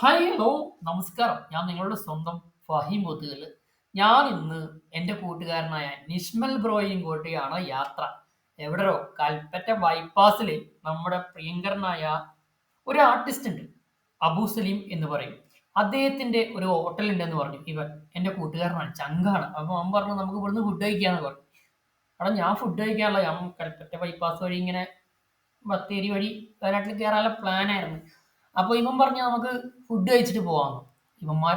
Hi hello നമസ്കാരം. ഞാൻ നിങ്ങളുടെ സ്വന്തം ഫഹീം പോത്തുകല്ല്. ഞാൻ ഇന്ന് എൻ്റെ കൂട്ടുകാരനായ നിഷ്മൽ ബ്രോയും കൂട്ടിയാണ് യാത്ര. എവിടെയോ കൽപ്പറ്റ ബൈപ്പാസിൽ നമ്മുടെ പ്രിയങ്കരനായ ഒരു ആർട്ടിസ്റ്റ് ഉണ്ട്, അബു സലീം എന്ന് പറയും. അദ്ദേഹത്തിന്റെ ഒരു ഹോട്ടൽ ഉണ്ടെന്ന് പറഞ്ഞു. ഇവൻ എൻ്റെ കൂട്ടുകാരനാണ്, ചങ്കാണ്. അപ്പോൾ അവൻ പറഞ്ഞു നമുക്ക് ഇവിടുന്ന് ഫുഡ് കഴിക്കാന്ന് പറഞ്ഞു. എടാ ഞാൻ ഫുഡ് കഴിക്കാനുള്ള ഞാൻ കൽപ്പറ്റ ബൈപ്പാസ് വഴി ഇങ്ങനെ ബത്തേരി വഴി വയനാട്ടിൽ കയറാനുള്ള പ്ലാനായിരുന്നു. അപ്പോൾ ഇവൻ പറഞ്ഞു നമുക്ക് ഫുഡ് കഴിച്ചിട്ട് പോവാന്ന്. ഇവന്മാർ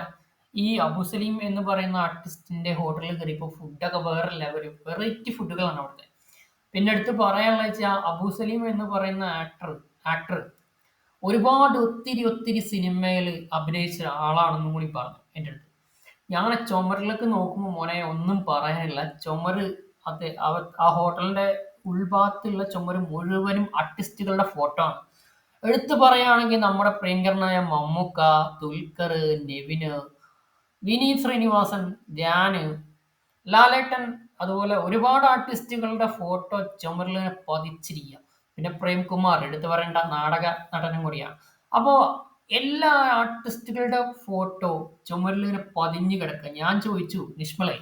ഈ അബു സലീം എന്ന് പറയുന്ന ആർട്ടിസ്റ്റിന്റെ ഹോട്ടലിൽ കയറിയപ്പോൾ ഫുഡൊക്കെ വേറെ ലെവല്, വെറൈറ്റി ഫുഡുകളാണ് അവിടുത്തെ. പിന്നെ എടുത്ത് പറയാനുള്ള വെച്ചാൽ അബു സലീം എന്ന് പറയുന്ന ആക്ടർ ഒരുപാട് ഒത്തിരി ഒത്തിരി സിനിമയിൽ അഭിനയിച്ച ആളാണെന്നും കൂടി പറഞ്ഞു എൻ്റെ അടുത്ത്. ഞാൻ ആ ചുമരിലൊക്കെ നോക്കുമ്പോൾ മോനെ ഒന്നും പറയാനില്ല. ചുമര് അത് ആ ഹോട്ടലിന്റെ ഉൾഭാഗത്തുള്ള ചുമര് മുഴുവനും ആർട്ടിസ്റ്റുകളുടെ ഫോട്ടോ ആണ്. എടുത്തു പറയുകയാണെങ്കിൽ നമ്മുടെ പ്രിയങ്കരനായ മമ്മൂക്ക, ദുൽഖർ, നെവിന്, വിനീത് ശ്രീനിവാസൻ, ധ്യാന്, ലാലേട്ടൻ, അതുപോലെ ഒരുപാട് ആർട്ടിസ്റ്റുകളുടെ ഫോട്ടോ ചുമരിലിങ്ങനെ പതിച്ചിരിക്കുക. പിന്നെ പ്രേംകുമാർ എടുത്തു പറയേണ്ട നാടക നടനും കൂടിയാണ്. അപ്പോൾ എല്ലാ ആർട്ടിസ്റ്റുകളുടെ ഫോട്ടോ ചുമരിലിങ്ങനെ പതിഞ്ഞു കിടക്കുക. ഞാൻ ചോദിച്ചു, നിഷ്മളെ,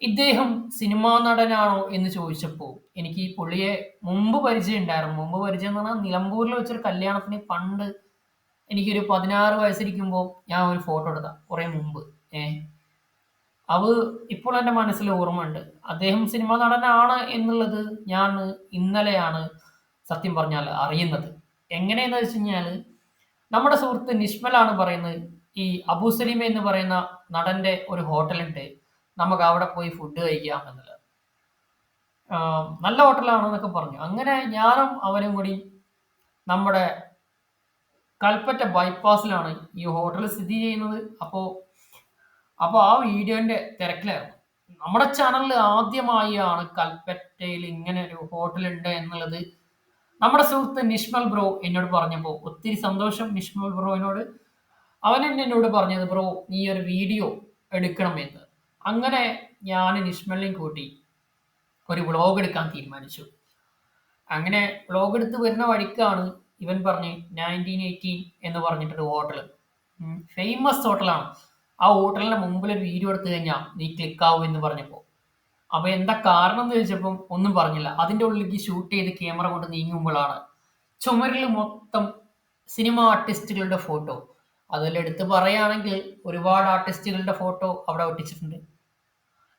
ഇദ്ദേഹം സിനിമാ നടനാണോ എന്ന് ചോദിച്ചപ്പോൾ എനിക്ക് ഈ പുള്ളിയെ മുമ്പ് പരിചയം ഉണ്ടായിരുന്നു. മുമ്പ് പരിചയം എന്ന് പറഞ്ഞാൽ നിലമ്പൂരിൽ വെച്ചൊരു കല്യാണത്തിന് പണ്ട് എനിക്കൊരു 16 വയസ്സിരിക്കുമ്പോൾ ഞാൻ ഒരു ഫോട്ടോ എടുത്ത കുറെ മുമ്പ്. ഏഹ് അത് ഇപ്പോൾ എൻ്റെ മനസ്സിൽ ഓർമ്മയുണ്ട്. അദ്ദേഹം സിനിമാ നടനാണ് എന്നുള്ളത് ഞാൻ ഇന്നലെയാണ് സത്യം പറഞ്ഞാൽ അറിയുന്നത്. എങ്ങനെയെന്ന് വെച്ച് കഴിഞ്ഞാൽ നമ്മുടെ സുഹൃത്ത് നിഷ്മലാണ് പറയുന്നത്, ഈ അബു സലീം എന്ന് പറയുന്ന നടന്റെ ഒരു ഹോട്ടലുണ്ട്, നമുക്ക് അവിടെ പോയി ഫുഡ് കഴിക്കാം എന്നുള്ളത്. നല്ല ഹോട്ടലാണെന്നൊക്കെ പറഞ്ഞു. അങ്ങനെ ഞാനും അവനും കൂടി നമ്മുടെ കൽപ്പറ്റ ബൈപ്പാസിലാണ് ഈ ഹോട്ടൽ സ്ഥിതി ചെയ്യുന്നത്. അപ്പോൾ ആ വീഡിയോന്റെ തിരക്കിലായിരുന്നു. നമ്മുടെ ചാനലിൽ ആദ്യമായാണ് കൽപ്പറ്റയിൽ ഇങ്ങനെ ഒരു ഹോട്ടൽ ഉണ്ട് എന്നുള്ളത് നമ്മുടെ സുഹൃത്ത് നിഷ്മൽ ബ്രോ എന്നോട് പറഞ്ഞപ്പോൾ ഒത്തിരി സന്തോഷം നിഷ്മൽ ബ്രോയിനോട്. അവൻ തന്നെ എന്നോട് പറഞ്ഞത്, ബ്രോ നീ ഒരു വീഡിയോ എടുക്കണമെന്ന്. അങ്ങനെ ഞാൻ നിഷ്മലിനെയും കൂട്ടി ഒരു വ്ളോഗ് എടുക്കാൻ തീരുമാനിച്ചു. അങ്ങനെ വ്ളോഗ് എടുത്ത് വരുന്ന വഴിക്കാണ് ഇവൻ പറഞ്ഞ് 1918 എന്ന് പറഞ്ഞിട്ടൊരു ഹോട്ടൽ, ഫേമസ് ഹോട്ടലാണ്. ആ ഹോട്ടലിന്റെ മുമ്പിൽ ഒരു വീഡിയോ എടുത്തു കഴിഞ്ഞാൽ നീ ക്ലിക്കാവും എന്ന് പറഞ്ഞപ്പോൾ, അപ്പൊ എന്താ കാരണം എന്ന് ചോദിച്ചപ്പം ഒന്നും പറഞ്ഞില്ല. അതിന്റെ ഉള്ളിലേക്ക് ഷൂട്ട് ചെയ്ത് ക്യാമറ കൊണ്ട് നീങ്ങുമ്പോഴാണ് ചുമരിൽ മൊത്തം സിനിമ ആർട്ടിസ്റ്റുകളുടെ ഫോട്ടോ. അതിൽ എടുത്ത് പറയുകയാണെങ്കിൽ ഒരുപാട് ആർട്ടിസ്റ്റുകളുടെ ഫോട്ടോ അവിടെ ഒട്ടിച്ചിട്ടുണ്ട്.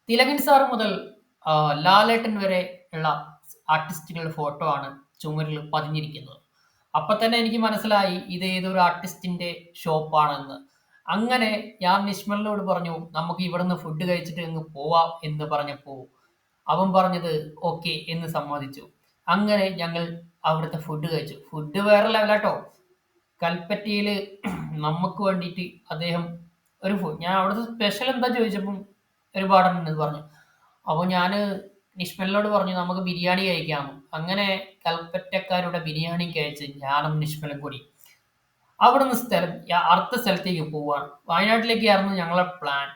തിലകൻ സാർ മുതൽ ലാലേട്ടൻ വരെ ഉള്ള ആർട്ടിസ്റ്റുകളുടെ ഫോട്ടോ ആണ് ചുമരിൽ പതിഞ്ഞിരിക്കുന്നത്. അപ്പൊ തന്നെ എനിക്ക് മനസ്സിലായി ഇത് ഏതൊരു ആർട്ടിസ്റ്റിന്റെ ഷോപ്പാണെന്ന്. അങ്ങനെ ഞാൻ നിഷ്മലിനോട് പറഞ്ഞു നമുക്ക് ഇവിടുന്ന് ഫുഡ് കഴിച്ചിട്ട് അങ്ങ് പോവാം എന്ന് പറഞ്ഞപ്പോൾ അവൻ പറഞ്ഞത് ഓക്കെ എന്ന് സമ്മതിച്ചു. അങ്ങനെ ഞങ്ങൾ അവിടുത്തെ ഫുഡ് കഴിച്ചു. ഫുഡ് വേറെ ലെവലാട്ടോ. കൽപ്പറ്റയില് നമുക്ക് വേണ്ടിയിട്ട് അദ്ദേഹം ഒരു ഞാൻ അവിടുത്തെ സ്പെഷ്യൽ എന്താ ചോദിച്ചപ്പം ഒരുപാടുണ്ടെന്ന് പറഞ്ഞു. അപ്പോൾ ഞാൻ നിഷ്മലിനോട് പറഞ്ഞു നമുക്ക് ബിരിയാണി കഴിക്കാം. അങ്ങനെ കൽപ്പറ്റക്കാരുടെ ബിരിയാണി കഴിച്ച് ഞാനും നിഷ്മലും കൂടി അവിടുന്ന് അടുത്ത സ്ഥലത്തേക്ക് പോവാണ്. വയനാട്ടിലേക്കായിരുന്നു ഞങ്ങളെ പ്ലാൻ.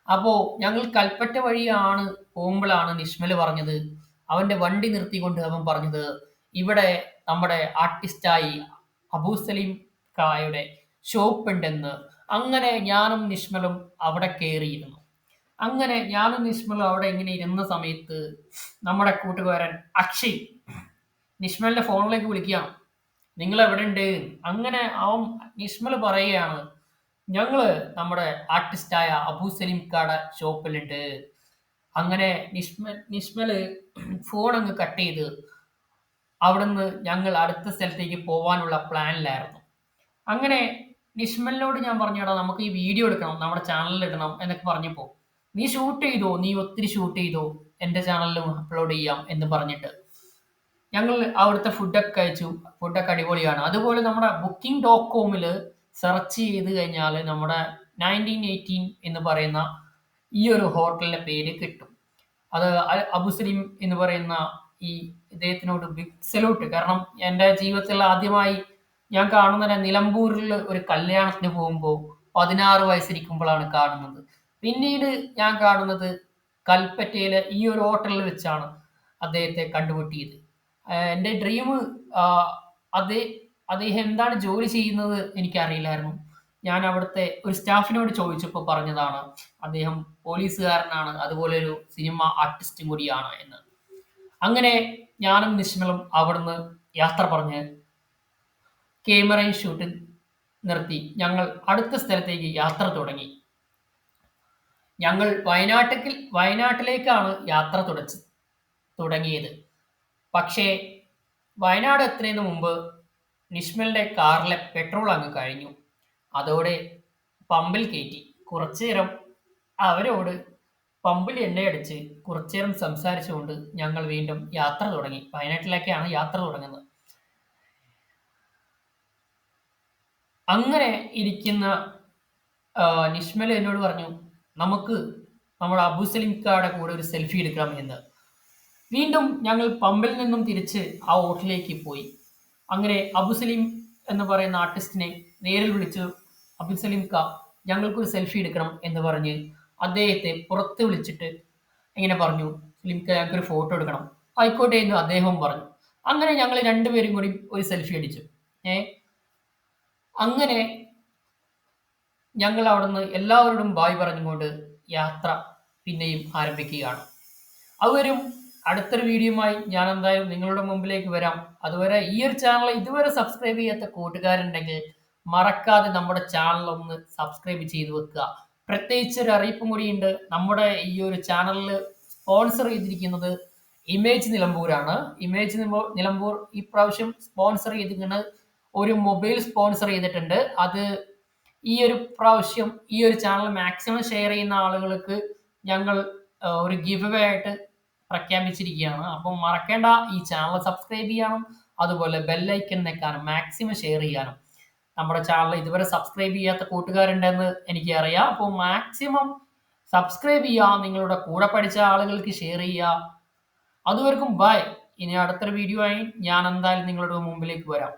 അപ്പോൾ ഞങ്ങൾ കൽപ്പറ്റ വഴിയാണ് പോകുമ്പോഴാണ് നിഷ്മല് പറഞ്ഞത്, അവന്റെ വണ്ടി നിർത്തിക്കൊണ്ട് അവൻ പറഞ്ഞത് ഇവിടെ നമ്മുടെ ആർട്ടിസ്റ്റായി അബൂ സലീം കായുടെ ഷോപ്പ് ഉണ്ടെന്ന്. അങ്ങനെ ഞാനും നിഷ്മലും അവിടെ കയറിയിരുന്നു. അങ്ങനെ ഞാനും നിഷ്മലും അവിടെ ഇങ്ങനെ ഇരുന്ന സമയത്ത് നമ്മുടെ കൂട്ടുകാരൻ അക്ഷയ് നിഷ്മലിന്റെ ഫോണിലേക്ക് വിളിക്കുകയാണ്, നിങ്ങൾ എവിടെ ഉണ്ട്? അങ്ങനെ അവൻ നിഷ്മൽ പറയുകയാണ്, ഞങ്ങള് നമ്മുടെ ആർട്ടിസ്റ്റായ അബൂ സലീം കാടെ ഷോപ്പിലുണ്ട്. അങ്ങനെ നിഷ്മല് ഫോൺ അങ്ങ് കട്ട് ചെയ്ത് അവിടുന്ന് ഞങ്ങൾ അടുത്ത സ്ഥലത്തേക്ക് പോവാനുള്ള പ്ലാനിലായിരുന്നു. അങ്ങനെ നിഷ്മലിനോട് ഞാൻ പറഞ്ഞടാ നമുക്ക് ഈ വീഡിയോ എടുക്കണം, നമ്മുടെ ചാനലിൽ ഇടണം എന്നൊക്കെ പറഞ്ഞപ്പോൾ നീ ഷൂട്ട് ചെയ്തോ, നീ ഒത്തിരി ഷൂട്ട് ചെയ്തോ, എൻ്റെ ചാനലിലും അപ്ലോഡ് ചെയ്യാം എന്ന് പറഞ്ഞിട്ട് ഞങ്ങൾ അവിടുത്തെ ഫുഡൊക്കെ കഴിച്ചു. ഫുഡൊക്കെ അടിപൊളിയാണ്. അതുപോലെ നമ്മുടെ booking.comൽ സെർച്ച് ചെയ്ത് കഴിഞ്ഞാൽ നമ്മുടെ 1918 എന്ന് പറയുന്ന ഈ ഒരു ഹോട്ടലിന്റെ പേര് കിട്ടും. അത് അബു സലീം എന്ന് പറയുന്ന ഈ ഇദ്ദേഹത്തിനോട് ബിഗ് സല്യൂട്ട്. കാരണം എൻ്റെ ജീവിതത്തിൽ ആദ്യമായി ഞാൻ കാണുന്നത് നിലമ്പൂരിൽ ഒരു കല്യാണത്തിന് പോകുമ്പോൾ 16 വയസ്സിരിക്കുമ്പോഴാണ് കാണുന്നത്. പിന്നീട് ഞാൻ കാണുന്നത് കൽപ്പറ്റയിലെ ഈ ഒരു ഹോട്ടലിൽ വെച്ചാണ് അദ്ദേഹത്തെ കണ്ടുമുട്ടിയത്. എൻ്റെ ഡ്രീം അതേ അദ്ദേഹം എന്താണ് ജോലി ചെയ്യുന്നത് എനിക്കറിയില്ലായിരുന്നു. ഞാൻ അവിടുത്തെ ഒരു സ്റ്റാഫിനോട് ചോദിച്ചപ്പോൾ പറഞ്ഞതാണ് അദ്ദേഹം പോലീസുകാരനാണ്, അതുപോലെ ഒരു സിനിമ ആർട്ടിസ്റ്റും കൂടിയാണ് എന്ന്. അങ്ങനെ ഞാനും നിശ്മലും അവിടുന്ന് യാത്ര പറഞ്ഞ് ക്യാമറയും ഷൂട്ട് നിർത്തി ഞങ്ങൾ അടുത്ത സ്ഥലത്തേക്ക് യാത്ര തുടങ്ങി. ഞങ്ങൾ വയനാട്ടിലേക്കാണ് യാത്ര തുടങ്ങിയത്. പക്ഷേ വയനാട് എത്തുന്നതിന് മുമ്പ് നിഷ്മലിന്റെ കാറിലെ പെട്രോൾ അങ്ങ് കഴിഞ്ഞു. അതോടെ പമ്പിൽ കയറ്റി. കുറച്ചുനേരം അവരോട് പമ്പിൽ എണ്ണയടിച്ച് കുറച്ചുനേരം സംസാരിച്ചുകൊണ്ട് ഞങ്ങൾ വീണ്ടും യാത്ര തുടങ്ങി. വയനാട്ടിലേക്കാണ് യാത്ര തുടങ്ങുന്നത്. അങ്ങനെ ഇരിക്കുന്ന നിഷ്മൽ എന്നോട് പറഞ്ഞു, നമുക്ക് നമ്മുടെ അബു സലിംക്കാടെ കൂടെ ഒരു സെൽഫി എടുക്കാം എന്ന്. വീണ്ടും ഞങ്ങൾ പമ്പിൽ നിന്നും തിരിച്ച് ആ ഹോട്ടലിലേക്ക് പോയി. അങ്ങനെ അബു സലീം എന്ന് പറയുന്ന ആർട്ടിസ്റ്റിനെ നേരിൽ വിളിച്ചു. അബു സലീംക്ക, ഞങ്ങൾക്കൊരു സെൽഫി എടുക്കണം എന്ന് പറഞ്ഞ് അദ്ദേഹത്തെ പുറത്ത് വിളിച്ചിട്ട് ഇങ്ങനെ പറഞ്ഞു, സലീംക്ക ഞങ്ങൾക്കൊരു ഫോട്ടോ എടുക്കണം. ആയിക്കോട്ടെ എന്ന് അദ്ദേഹവും പറഞ്ഞു. അങ്ങനെ ഞങ്ങൾ രണ്ടുപേരും കൂടി ഒരു സെൽഫി അടിച്ചു. അങ്ങനെ ഞങ്ങൾ അവിടുന്ന് എല്ലാവരോടും ബായ് പറഞ്ഞുകൊണ്ട് യാത്ര പിന്നെയും ആരംഭിക്കുകയാണ്. അതുവരും അടുത്തൊരു വീഡിയോയുമായി ഞാൻ എന്തായാലും നിങ്ങളുടെ മുമ്പിലേക്ക് വരാം. അതുവരെ ഈ ഒരു ചാനൽ ഇതുവരെ സബ്സ്ക്രൈബ് ചെയ്യാത്ത കൂട്ടുകാരുണ്ടെങ്കിൽ മറക്കാതെ നമ്മുടെ ചാനൽ ഒന്ന് സബ്സ്ക്രൈബ് ചെയ്ത് വെക്കുക. പ്രത്യേകിച്ച് ഒരു അറിയിപ്പും കൂടിയുണ്ട്. നമ്മുടെ ഈ ഒരു ചാനലിൽ സ്പോൺസർ ചെയ്തിരിക്കുന്നത് ഇമേജ് നിലമ്പൂരാണ്. ഇമേജ് നിലമ്പൂർ ഈ പ്രാവശ്യം സ്പോൺസർ ചെയ്തിരിക്കുന്നത് ഒരു മൊബൈൽ സ്പോൺസർ ചെയ്തിട്ടുണ്ട്. അത് ഈ ഒരു പ്രാവശ്യം ഈ ഒരു ചാനൽ മാക്സിമം ഷെയർ ചെയ്യുന്ന ആളുകൾക്ക് ഞങ്ങൾ ഒരു ഗിവ് അവേ ആയിട്ട് പ്രഖ്യാപിച്ചിരിക്കുകയാണ്. അപ്പം മറക്കേണ്ട, ഈ ചാനൽ സബ്സ്ക്രൈബ് ചെയ്യാനും അതുപോലെ ബെല്ലൈക്കൻ നെക്കാനും മാക്സിമം ഷെയർ ചെയ്യാനും. നമ്മുടെ ചാനൽ ഇതുവരെ സബ്സ്ക്രൈബ് ചെയ്യാത്ത കൂട്ടുകാരുണ്ടെന്ന് എനിക്ക് അറിയാം. അപ്പോൾ മാക്സിമം സബ്സ്ക്രൈബ് ചെയ്യുക, നിങ്ങളുടെ കൂടെ പഠിച്ച ആളുകൾക്ക് ഷെയർ ചെയ്യുക. അതുവരെക്കും ബൈ. ഇനി അടുത്തൊരു വീഡിയോ ആയി ഞാൻ എന്തായാലും നിങ്ങളുടെ മുമ്പിലേക്ക് വരാം.